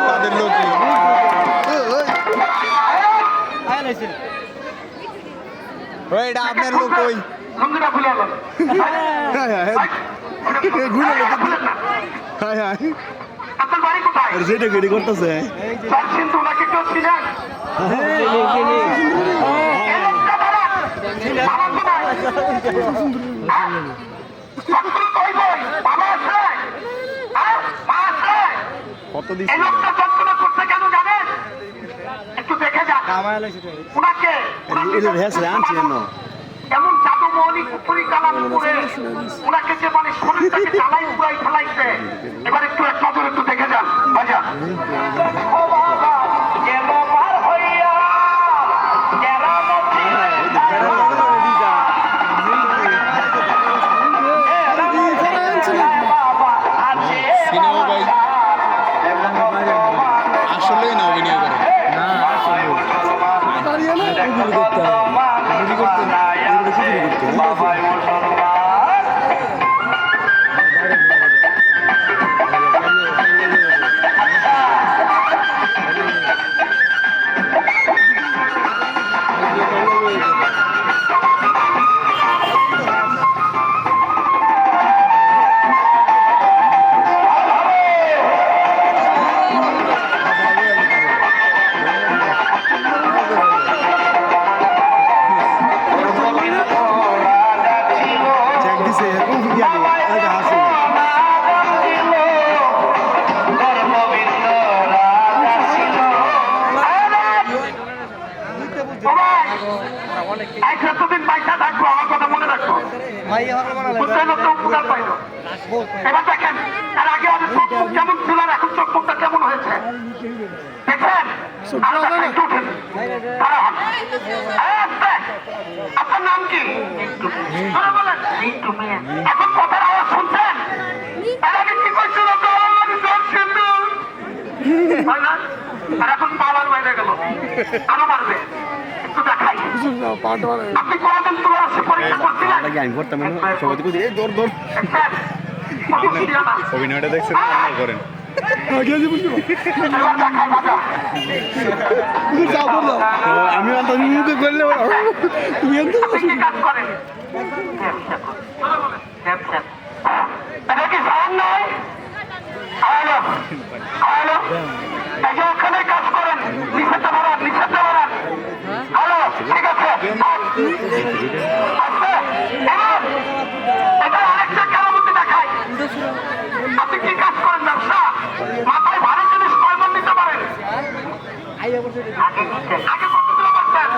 তাদের লোক এটা আপনার লোক ওই যেটা গেড়ি করতেছে কত দিচ্ছে কেন জানেন একটু দেখে যান উনাকে আনছি এমন জাদু মৌলিক উপরি কালাম করে ওনাকে যে মানে শরীরটাকে জ্বালাই পুরাই ফেলাইছে এবার একটু এক নজর একটু দেখে যান বাজা ও বাবা কেন পার হইয়া আসলেই না অভিনয় করে যতদিন পয়সা থাকবো আমার কথা মনে রাখবো এবার দেখেন তার আগে আমাদের চোখ মুখ কেমন ছিল আর এখন চোখ মুখটা কেমন হয়েছে দেখেন আপনার নাম কি এখন কথার আওয়াজ শুনছেন তার আগে কি করছিল আর এখন পালার বাইরে গেল আরো মারবে আপনি কোনদিন পরীক্ষা করছিলেন অভিনয়টা দেখছেন করেন আমি মুখে করলে কাজ করেন ওখানে কাজ করেন নিষেধ বাড়ান নিষেধ বাড়ান হ্যালো ঠিক আছে এটা আরেকটা কেরামতি দেখায় আপনি কি কাজ করেন ব্যবসা মাথায় ভারী জিনিস কয় মন নিতে পারেন আগে কত কিলো পাচ্ছেন